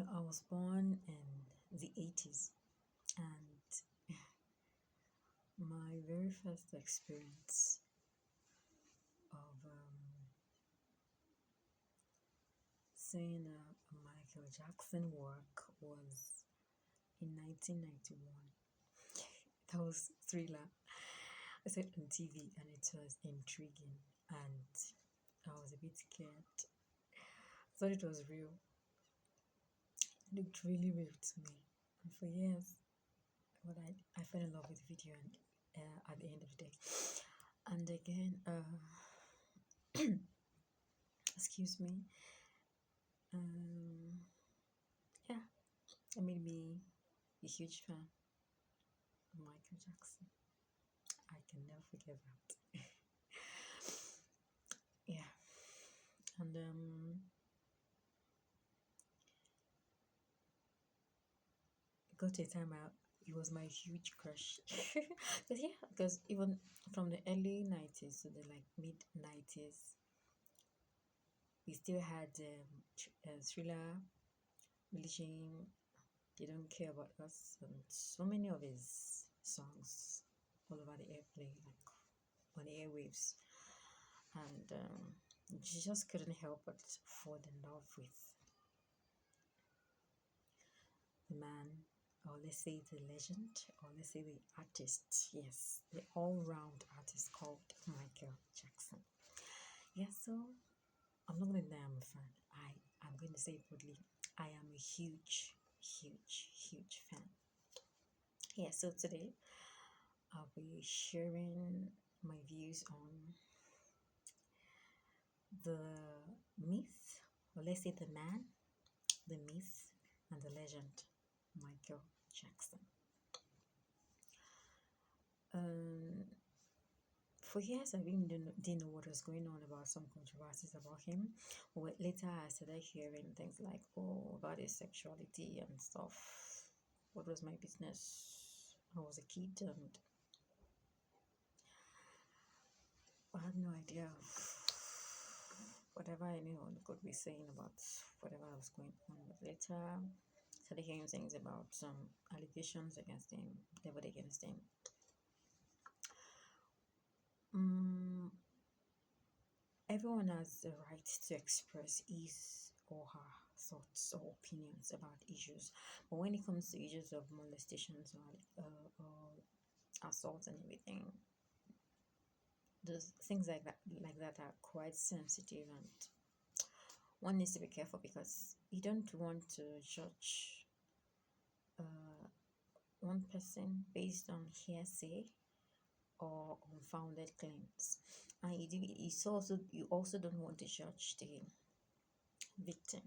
I was born in the 80s, and my very first experience of seeing a Michael Jackson work was in 1991. That was Thriller. I saw it on TV and it was intriguing, and I was a bit scared. I thought it was real. It looked really real to me. And for years, but I fell in love with the video and at the end of the day. And again, excuse me, um, yeah, it made me a huge fan of Michael Jackson. I can never forget that. Yeah, and it got to a time out. It was my huge crush. Because even from the early 90s to the like mid 90s, we still had Thriller, Religion, They Don't Care About Us, and so many of his songs all over the airplay, like on the airwaves. And she just couldn't help but fall in love with the man, or let's say the legend, or let's say the artist. Yes, the all round artist called Michael Jackson. Yeah, so I'm not going to say I'm a fan. I'm going to say it boldly. I am a huge, huge, huge fan. Yeah, so today I'll be sharing my views on the myth, or let's say the man, the myth, and the legend, Michael Jackson. Um, for years, I really didn't know what was going on about some controversies about him. But later, I started hearing things like, oh, about his sexuality and stuff. What was my business? I was a kid and I had no idea of whatever anyone could be saying about whatever was going on. But later, started hearing things about some allegations against him, leveled against him. Mm, everyone has the right to express his or her thoughts or opinions about issues, but when it comes to issues of molestations or assault and everything, those things like that are quite sensitive, and one needs to be careful because you don't want to judge uh, one person based on hearsay or unfounded claims, and you also don't want to judge the victim,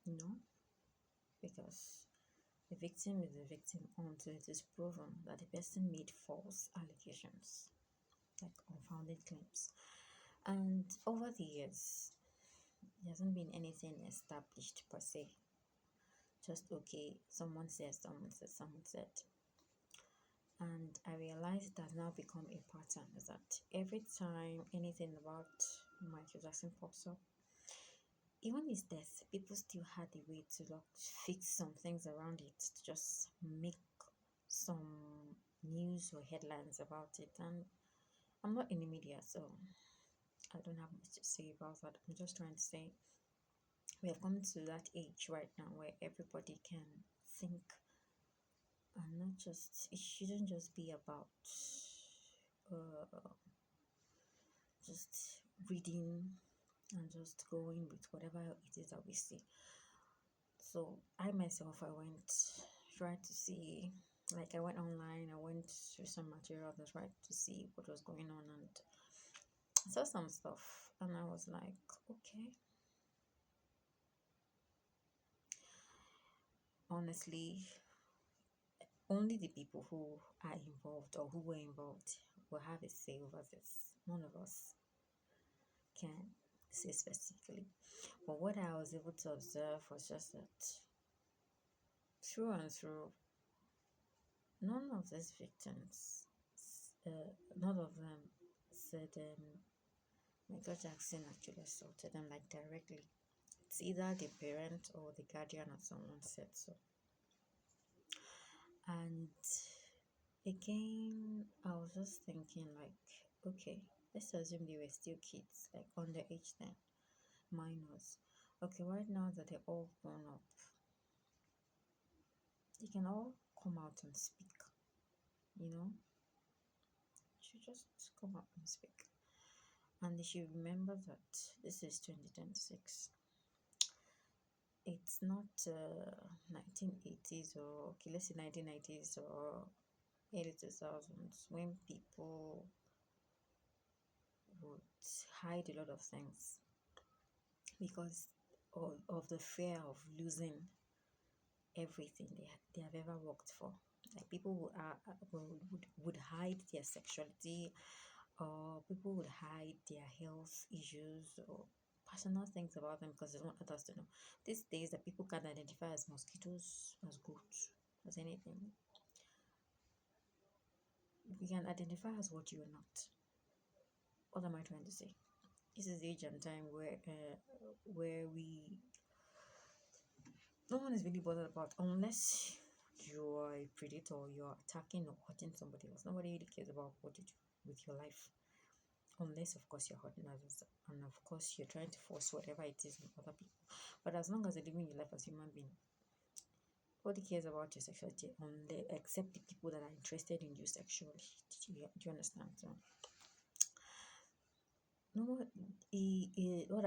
you know, because the victim is the victim until it is proven that the person made false allegations, like unfounded claims. And over the years, there hasn't been anything established per se. Just okay, someone says, someone said, someone said. And I realized it has now become a pattern is that every time anything about Michael Jackson pops up, even his death, people still had a way to like fix some things around it to just make some news or headlines about it. And I'm not in the media, so I don't have much to say about that. I'm just trying to say we have come to that age right now where everybody can think, and not just, it shouldn't just be about uh, just reading and just going with whatever it is that we see. So I myself, I went tried to see, like I went online, I went through some material that tried to see what was going on, and I saw some stuff, and I was like, okay, honestly, only the people who are involved or who were involved will have a say over this. None of us can say specifically. But what I was able to observe was just that through and through, none of these victims, none of them said Michael Jackson actually assaulted them like directly. It's either the parent or the guardian, as someone said so. And again, I was just thinking, like, okay, let's assume they were still kids, like under age 10, minors. Okay, right now that they're all grown up, they can all come out and speak, you know? Should just come out and speak. And they should remember that this is 2026. It's not 1980s, or okay, let's say 1990s or early 2000s, when people would hide a lot of things because of the fear of losing everything they have ever worked for. Like people would hide their sexuality, or people would hide their health issues or personal things about them because they don't want others to know. These days, that people can identify as mosquitoes, as goats, as anything. We can identify as what you are not. What am I trying to say? This is the age and time where we no one is really bothered about, unless you are a predator, you're attacking or hurting somebody else. Nobody really cares about what you do with your life, unless of course you're hurting others, and of course you're trying to force whatever it is on other people. But as long as you're living your life as a human being, nobody cares about your sexuality, except the people that are interested in you sexually. Do you understand? So no, what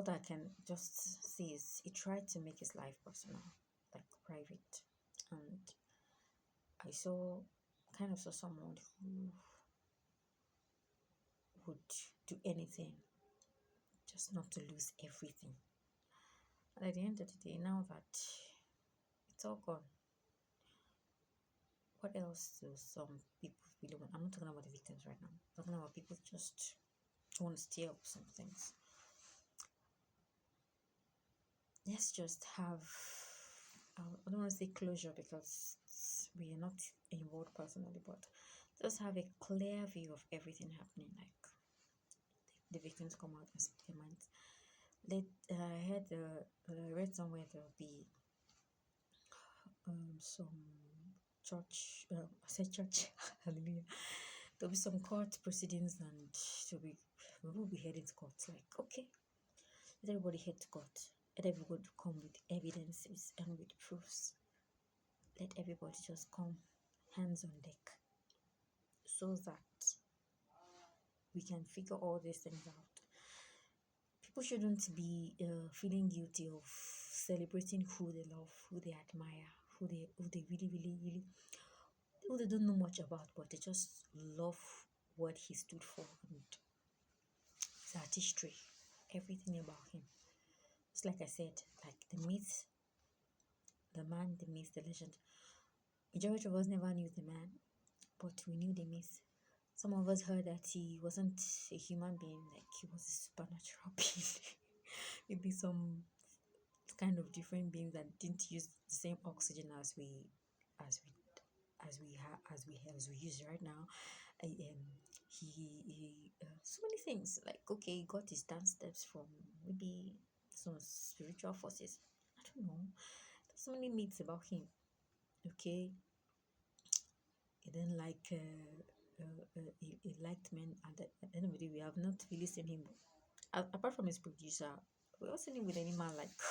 I can just say is he tried to make his life personal, like private, and I saw someone who would do anything just not to lose everything. And at the end of the day, now that it's all gone, what else do some people really want? I'm not talking about the victims right now. I'm talking about people just want to steal up some things. Let's just have, I don't want to say closure because we are not involved personally, but just have a clear view of everything happening. Like the victims come out and speak their minds. I read somewhere there'll be some church, I said church, hallelujah. There'll be some court proceedings, and we will be heading to court. Like, okay, let everybody head to court. Let everybody come with evidences and with proofs. Let everybody just come hands on deck so that we can figure all these things out. People shouldn't be feeling guilty of celebrating who they love, who they admire, who they really, really, really, who they don't know much about, but they just love what he stood for and his artistry, everything about him. It's like I said, like the myth, the man, the myth, the legend. Majority of us never knew the man, but we knew the myth. Some of us heard that he wasn't a human being, like he was a supernatural being. Maybe some kind of different beings that didn't use the same oxygen as we as we use right now. So many things, like okay, he got his dance steps from maybe some spiritual forces. I don't know. There's so many myths about him. Okay, he didn't like he liked men, and at the end of the day, we have not really seen him apart from his producer. We also seen him with any man like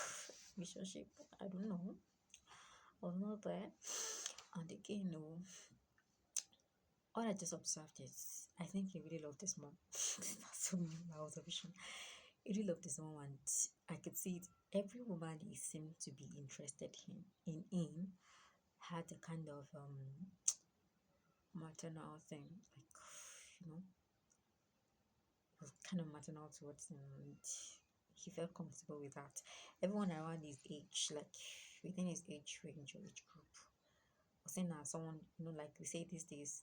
relationship. I don't know. I was not there. And again, no. All I just observed is I think he really loved his mom. That's my observation. He really loved his mom, and I could see it. Every woman he seemed to be interested in had a kind of maternal thing, like you know, was kind of maternal towards him, and he felt comfortable with that. Everyone around his age, like within his age range or age group, was saying that someone, like they say these days,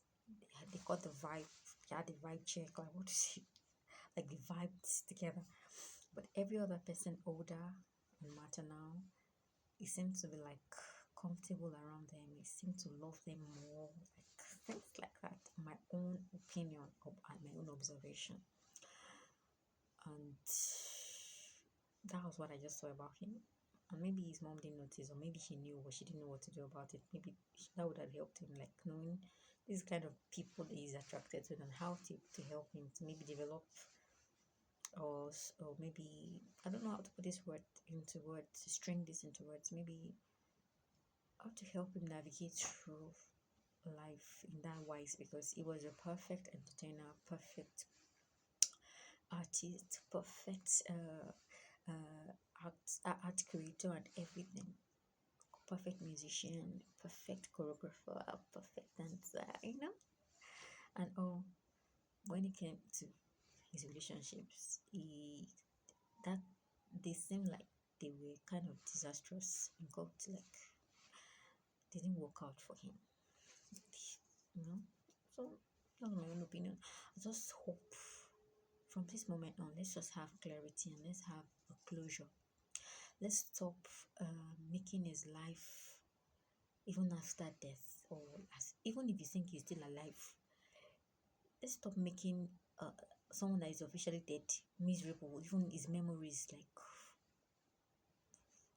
they got the vibe, they had the vibe check, like what is it? Like they vibed together. But every other person older and maternal, it seemed to be like comfortable around them. It seemed to love them more, like things like that. My own opinion and my own observation. And That was what I just saw about him. And maybe his mom didn't notice, or maybe she knew, but she didn't know what to do about it. Maybe that would have helped him, like knowing these kind of people that he's attracted to and how to help him to maybe develop, or maybe, I don't know how to put this word into words, string this into words, maybe how to help him navigate through life in that wise, because he was a perfect entertainer, perfect artist, perfect art creator and everything, perfect musician, perfect choreographer, perfect dancer, and all. When it came to his relationships, he that they seemed like they were kind of disastrous and got like didn't work out for him, you know. So that's my own opinion. I just hope from this moment on, let's just have clarity and let's have a closure. Let's stop making his life even after death, or even if you think he's still alive, let's stop making someone that is officially dead miserable. Even his memories, like,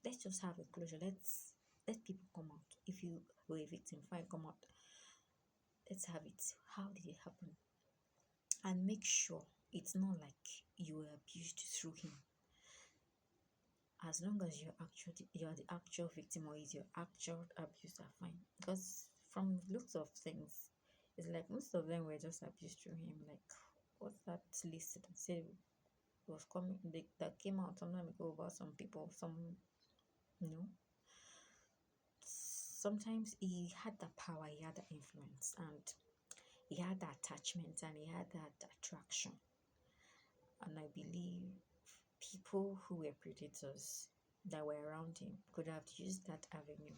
let's just have a closure. Let's let people come out. If you were a victim, fine, come out. Let's have it. How did it happen? And make sure it's not like you were abused through him. As long as you're the actual victim, or is your actual abuser, fine. Because from looks of things, it's like most of them were just abused through him. Like, what's that list that said was coming that came out some time ago about some people, you know sometimes he had the power, he had the influence, and he had the attachment, and he had that attraction. And I believe people who were predators that were around him could have used that avenue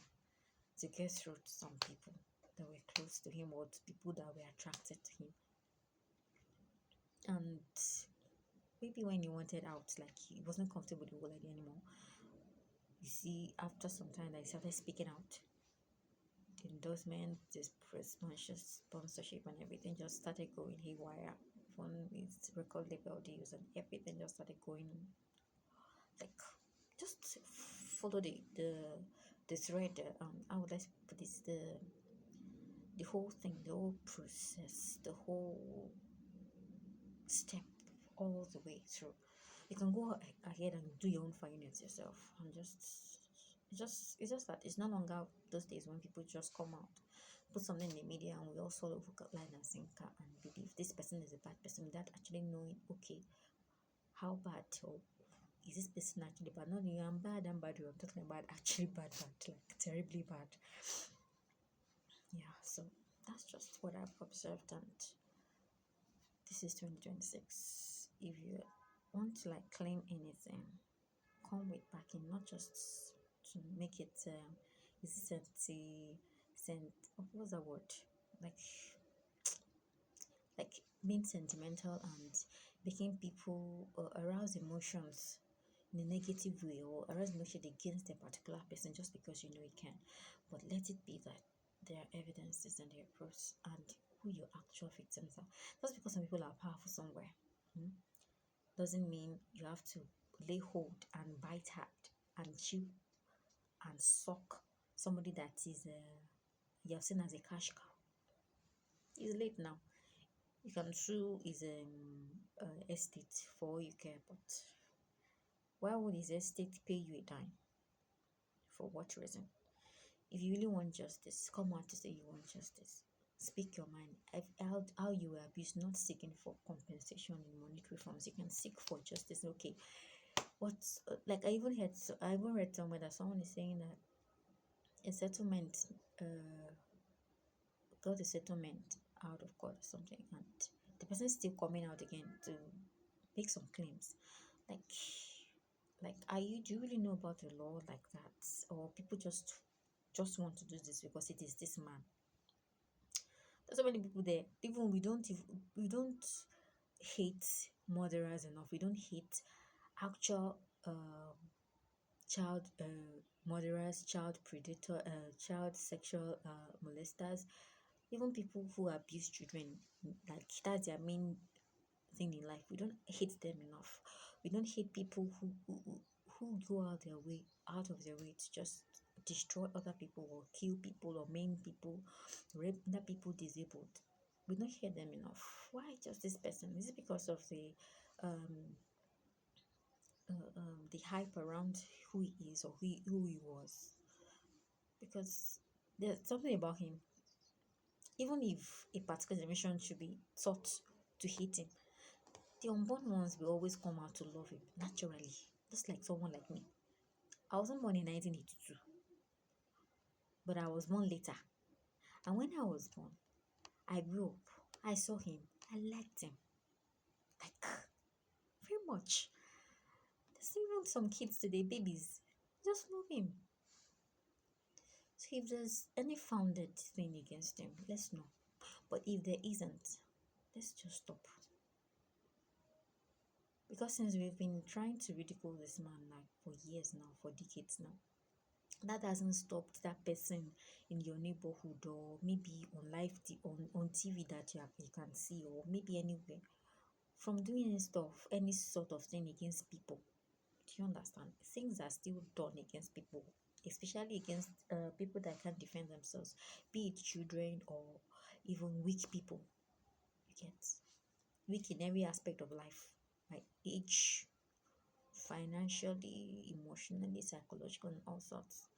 to get through to some people that were close to him, or to people that were attracted to him. And maybe when he wanted out, like he wasn't comfortable with the whole idea anymore, you see, after some time, that he started speaking out. The endorsement, this sponsorship, and everything just started going haywire. One his record label deals and everything just started going, like, just follow the thread. How would I put this? The whole thing, the whole process, the whole step, all the way through. You can go ahead and do your own finance yourself, and it's just that it's no longer those days when people just come out, put something in the media, and we all follow hook, line, and sinker, and believe this person is a bad person without actually knowing, okay, how bad, or is this person actually bad? Not you, I'm bad, I'm talking about actually bad, like terribly bad. Yeah, so that's just what I've observed, and this is 2026. If you want to like claim anything, come with backing, not just to make it is it sent what's the word, like like being sentimental and making people arouse emotions in a negative way, or arouse emotion against a particular person just because you know you can. But let it be that there are evidences and there are proofs, and who your actual victims are. Just because some people are powerful somewhere, hmm, doesn't mean you have to lay hold and bite hard and chew and suck somebody that is you're seen as a cash cow. It's late now. You can sue his estate for all you care, but why would his estate pay you a dime? For what reason? If you really want justice, come out to say you want justice. Speak your mind. How you were abused, not seeking for compensation in monetary forms. You can seek for justice. Okay, what's like I even read somewhere that someone is saying that a settlement uh got a settlement out of court or something, and the person is still coming out again to make some claims. Like, are you do you really know about the law like that, or people just want to do this because it is this man? There's so many people there. Even we don't hate murderers enough. We don't hate actual child murderers, child predator, child sexual molesters, even people who abuse children. Like, that's their main thing in life. We don't hate them enough. We don't hate people who go out of their way to just destroy other people or kill people or maim people, render people disabled. We don't hear them enough. Why just this person? Is it because of um, the hype around who he is or who he was? Because there's something about him. Even if a particular generation should be taught to hate him, the unborn ones will always come out to love him naturally, just like someone like me. I wasn't born in 1982, but I was born later. And when I was born, I grew up. I saw him. I liked him. Like, very much. There's even some kids today, babies, just love him. So if there's any founded thing against him, let's know. But if there isn't, let's just stop. Because since we've been trying to ridicule this man like for years now, for decades now, that hasn't stopped that person in your neighborhood or maybe on on TV that you can see, or maybe anywhere, from doing any stuff, any sort of thing against people. Do you understand? Things are still done against people, especially against people that can't defend themselves, be it children or even weak people. You get weak in every aspect of life, like age, financially, emotionally, psychological, and all sorts.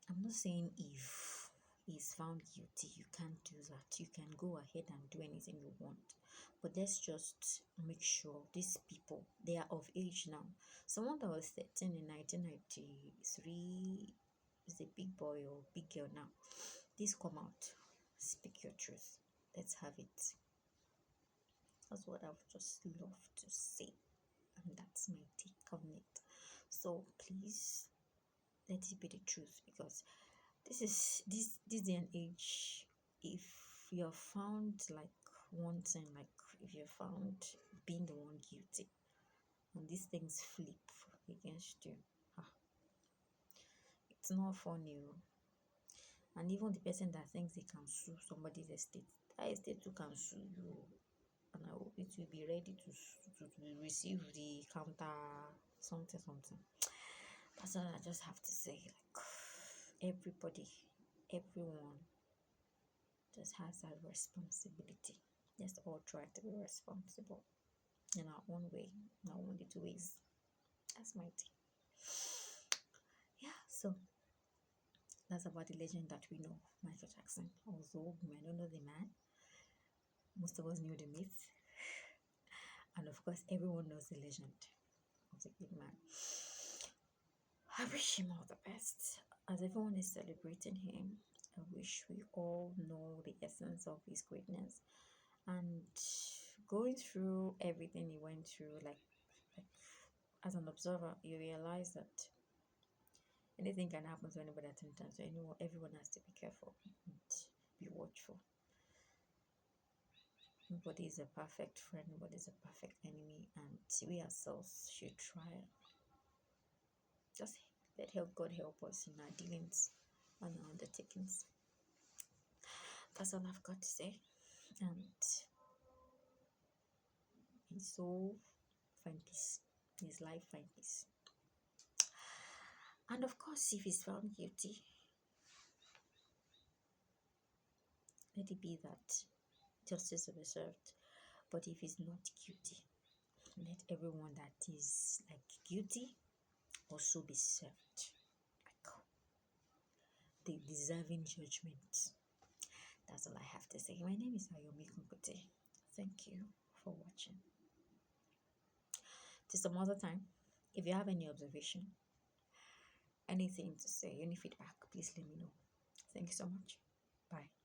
I'm not saying if he's found guilty, you can't do that. You can go ahead and do anything you want. But let's just make sure these people, they are of age now. Someone that was 13 in 1993 is a big boy or big girl now. Please come out. Speak your truth. Let's have it. That's what I would just love to say. And that's my take on it. So please let it be the truth, because this day and age, if you're found like wanting, like if you're found being the one guilty and these things flip against you, ah, it's not funny. And even the person that thinks they can sue somebody's estate, that estate too can sue you, and I hope it will be ready to receive the counter something. That's all I just have to say. Like, everybody, everyone just has that responsibility. Let's all try to be responsible in our own way, in our own little ways. That's my take. Yeah, so that's about the legend that we know, Michael Jackson. Although we might not know the man, most of us knew the myth. And of course, everyone knows the legend of the good man. I wish him all the best. As everyone is celebrating him, I wish we all know the essence of his greatness. And going through everything he went through, like as an observer, you realize that anything can happen to anybody at any time. So everyone has to be careful and be watchful. Nobody is a perfect friend, nobody is a perfect enemy, and we ourselves should try. Just let God help us in our dealings and our undertakings. That's all I've got to say. And his soul find peace, his life find peace. And of course, if he's found guilty, let it be that justice will be served. But if he's not guilty, let everyone that is like guilty also be served. Like the deserving judgment. That's all I have to say. My name is Ayomikun Kuti. Thank you for watching. Till some other time, if you have any observation, anything to say, any feedback, please let me know. Thank you so much. Bye.